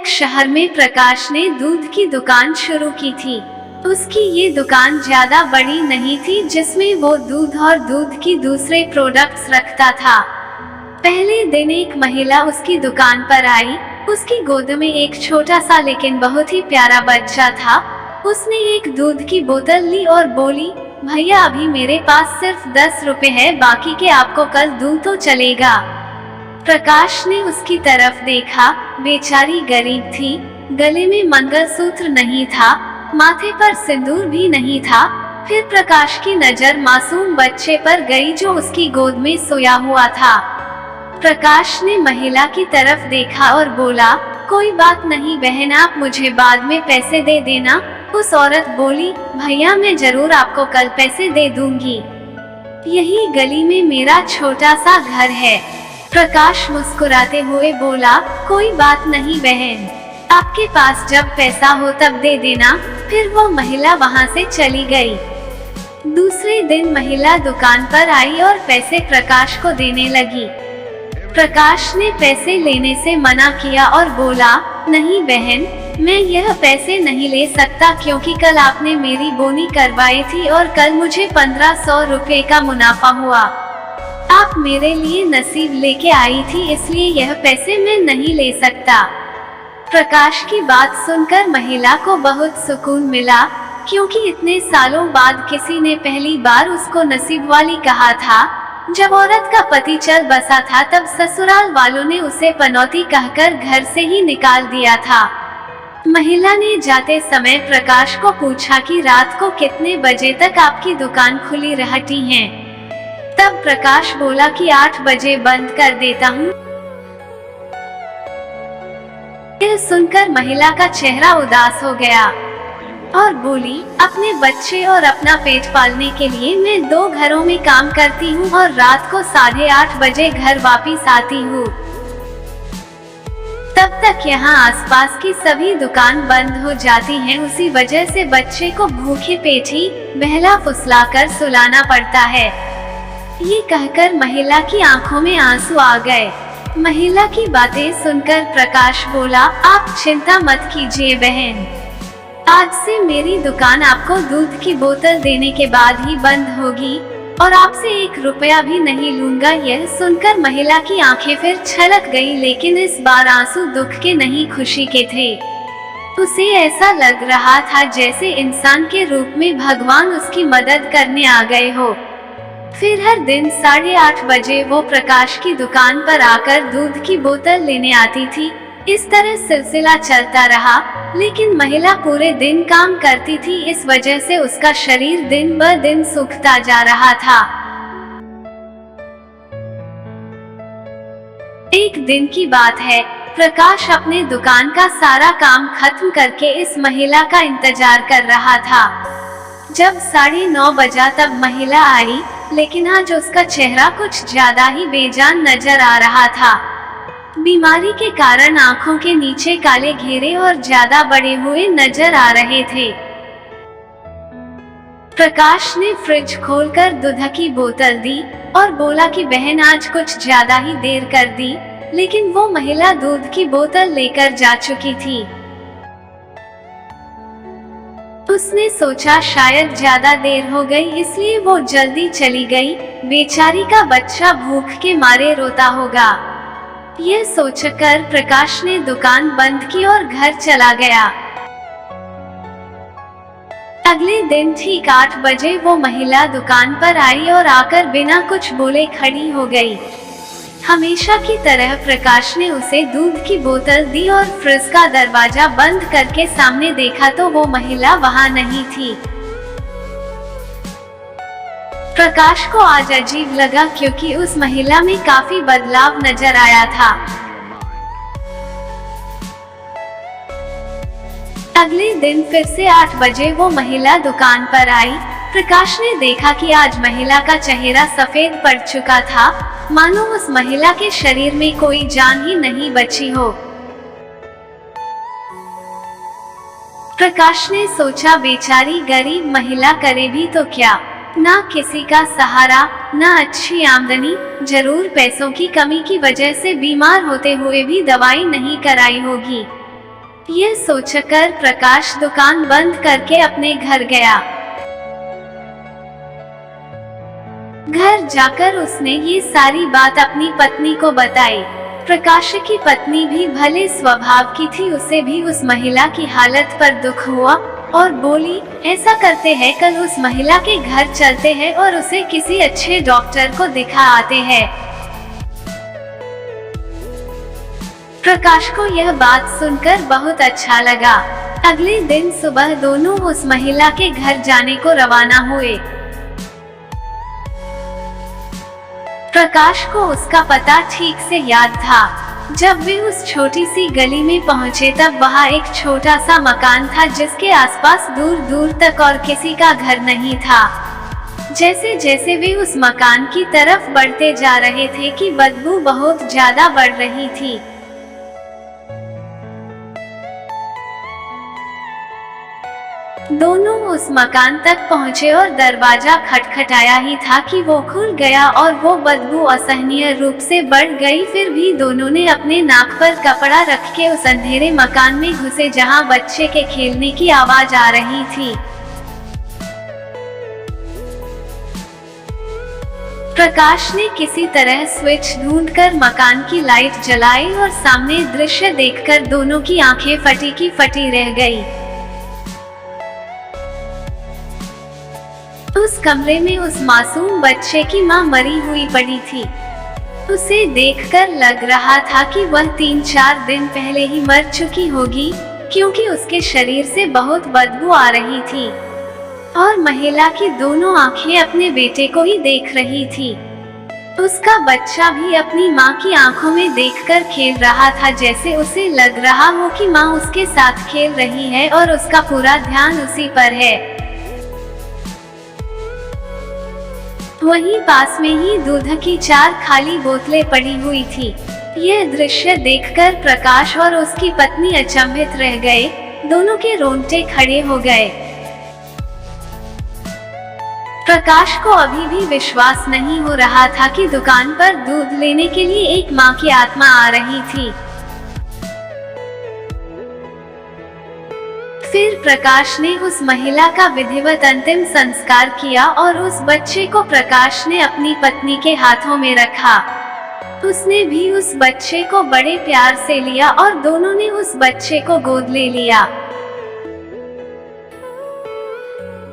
एक शहर में प्रकाश ने दूध की दुकान शुरू की थी। उसकी ये दुकान ज्यादा बड़ी नहीं थी, जिसमें वो दूध और दूध की दूसरे प्रोडक्ट्स रखता था। पहले दिन एक महिला उसकी दुकान पर आई। उसकी गोद में एक छोटा सा लेकिन बहुत ही प्यारा बच्चा था। उसने एक दूध की बोतल ली और बोली, भैया अभी मेरे पास सिर्फ 10 रुपए है, बाकी के आपको कल दूं तो चलेगा। प्रकाश ने उसकी तरफ देखा। बेचारी गरीब थी, गले में मंगलसूत्र नहीं था, माथे पर सिंदूर भी नहीं था। फिर प्रकाश की नजर मासूम बच्चे पर गई जो उसकी गोद में सोया हुआ था। प्रकाश ने महिला की तरफ देखा और बोला, कोई बात नहीं बहन, आप मुझे बाद में पैसे दे देना। उस औरत बोली, भैया मैं जरूर आपको कल पैसे दे दूंगी, यही गली में मेरा छोटा सा घर है। प्रकाश मुस्कुराते हुए बोला, कोई बात नहीं बहन, आपके पास जब पैसा हो तब दे देना। फिर वो महिला वहाँ से चली गई। दूसरे दिन महिला दुकान पर आई और पैसे प्रकाश को देने लगी। प्रकाश ने पैसे लेने से मना किया और बोला, नहीं बहन, मैं यह पैसे नहीं ले सकता, क्योंकि कल आपने मेरी बोनी करवाई थी और कल मुझे 1500 रुपए का मुनाफा हुआ। आप मेरे लिए नसीब लेके आई थी, इसलिए यह पैसे मैं नहीं ले सकता। प्रकाश की बात सुनकर महिला को बहुत सुकून मिला, क्योंकि इतने सालों बाद किसी ने पहली बार उसको नसीब वाली कहा था। जब औरत का पति चल बसा था तब ससुराल वालों ने उसे पनौती कहकर घर से ही निकाल दिया था। महिला ने जाते समय प्रकाश को पूछा कि रात को कितने बजे तक आपकी दुकान खुली रहती है। तब प्रकाश बोला कि 8 बजे बंद कर देता हूँ। यह सुनकर महिला का चेहरा उदास हो गया और बोली, अपने बच्चे और अपना पेट पालने के लिए मैं 2 घरों में काम करती हूँ और रात को 8:30 बजे घर वापिस आती हूँ। तब तक यहाँ आसपास की सभी दुकान बंद हो जाती हैं, उसी वजह से बच्चे को भूखे पेट ही बहला फुसलाकर सुलाना पड़ता है। ये कहकर महिला की आंखों में आंसू आ गए। महिला की बातें सुनकर प्रकाश बोला, आप चिंता मत कीजिए बहन, आज से मेरी दुकान आपको दूध की बोतल देने के बाद ही बंद होगी और आपसे 1 रुपया भी नहीं लूंगा। यह सुनकर महिला की आंखें फिर छलक गई, लेकिन इस बार आंसू दुख के नहीं खुशी के थे। उसे ऐसा लग रहा था जैसे इंसान के रूप में भगवान उसकी मदद करने आ गए हो। फिर हर दिन 8:30 बजे वो प्रकाश की दुकान पर आकर दूध की बोतल लेने आती थी। इस तरह सिलसिला चलता रहा, लेकिन महिला पूरे दिन काम करती थी, इस वजह से उसका शरीर दिन ब दिन सूखता जा रहा था। एक दिन की बात है, प्रकाश अपने दुकान का सारा काम खत्म करके इस महिला का इंतजार कर रहा था। जब 9:30 बजा तब महिला आई, लेकिन आज उसका चेहरा कुछ ज्यादा ही बेजान नजर आ रहा था। बीमारी के कारण आंखों के नीचे काले घेरे और ज्यादा बड़े हुए नजर आ रहे थे। प्रकाश ने फ्रिज खोलकर दूध की बोतल दी और बोला कि बहन आज कुछ ज्यादा ही देर कर दी, लेकिन वो महिला दूध की बोतल लेकर जा चुकी थी। उसने सोचा शायद ज्यादा देर हो गई, इसलिए वो जल्दी चली गई। बेचारी का बच्चा भूख के मारे रोता होगा। यह सोचकर प्रकाश ने दुकान बंद की और घर चला गया। अगले दिन ठीक 8 बजे वो महिला दुकान पर आई और आकर बिना कुछ बोले खड़ी हो गई। हमेशा की तरह प्रकाश ने उसे दूध की बोतल दी और फ्रिज का दरवाजा बंद करके सामने देखा तो वो महिला वहाँ नहीं थी। प्रकाश को आज अजीब लगा, क्योंकि उस महिला में काफी बदलाव नजर आया था। अगले दिन फिर से 8 बजे वो महिला दुकान पर आई। प्रकाश ने देखा कि आज महिला का चेहरा सफेद पड़ चुका था, मानो उस महिला के शरीर में कोई जान ही नहीं बची हो। प्रकाश ने सोचा बेचारी गरीब महिला करे भी तो क्या, ना किसी का सहारा, ना अच्छी आमदनी, जरूर पैसों की कमी की वजह से बीमार होते हुए भी दवाई नहीं कराई होगी। यह सोचकर प्रकाश दुकान बंद करके अपने घर गया। घर जाकर उसने ये सारी बात अपनी पत्नी को बताई। प्रकाश की पत्नी भी भले स्वभाव की थी, उसे भी उस महिला की हालत पर दुख हुआ और बोली, ऐसा करते हैं, कल उस महिला के घर चलते हैं और उसे किसी अच्छे डॉक्टर को दिखा आते हैं। प्रकाश को यह बात सुनकर बहुत अच्छा लगा। अगले दिन सुबह दोनों उस महिला के घर जाने को रवाना हुए। प्रकाश को उसका पता ठीक से याद था। जब वे उस छोटी सी गली में पहुंचे तब वहाँ एक छोटा सा मकान था जिसके आसपास दूर दूर तक और किसी का घर नहीं था। जैसे जैसे वे उस मकान की तरफ बढ़ते जा रहे थे कि बदबू बहुत ज्यादा बढ़ रही थी। दोनों उस मकान तक पहुँचे और दरवाजा खटखटाया ही था कि वो खुल गया और वो बदबू असहनीय रूप से बढ़ गई। फिर भी दोनों ने अपने नाक पर कपड़ा रख के उस अंधेरे मकान में घुसे जहाँ बच्चे के खेलने की आवाज आ रही थी। प्रकाश ने किसी तरह स्विच ढूंढकर मकान की लाइट जलाई और सामने दृश्य देखकर दोनों की आंखें फटी की फटी रह गई। उस कमरे में उस मासूम बच्चे की मां मरी हुई पड़ी थी। उसे देखकर लग रहा था कि वह 3-4 दिन पहले ही मर चुकी होगी, क्योंकि उसके शरीर से बहुत बदबू आ रही थी और महिला की दोनों आंखें अपने बेटे को ही देख रही थी। उसका बच्चा भी अपनी मां की आंखों में देखकर खेल रहा था, जैसे उसे लग रहा हो कि मां उसके साथ खेल रही है और उसका पूरा ध्यान उसी पर है। वहीं पास में ही दूध की 4 खाली बोतलें पड़ी हुई थी। यह दृश्य देखकर प्रकाश और उसकी पत्नी अचंभित रह गए। दोनों के रोंगटे खड़े हो गए। प्रकाश को अभी भी विश्वास नहीं हो रहा था कि दुकान पर दूध लेने के लिए एक मां की आत्मा आ रही थी। फिर प्रकाश ने उस महिला का विधिवत अंतिम संस्कार किया और उस बच्चे को प्रकाश ने अपनी पत्नी के हाथों में रखा। उसने भी उस बच्चे को बड़े प्यार से लिया और दोनों ने उस बच्चे को गोद ले लिया।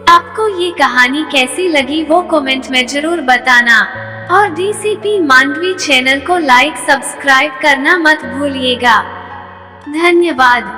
आपको ये कहानी कैसी लगी वो कमेंट में जरूर बताना और DCP मांडवी चैनल को लाइक सब्सक्राइब करना मत भूलिएगा। धन्यवाद।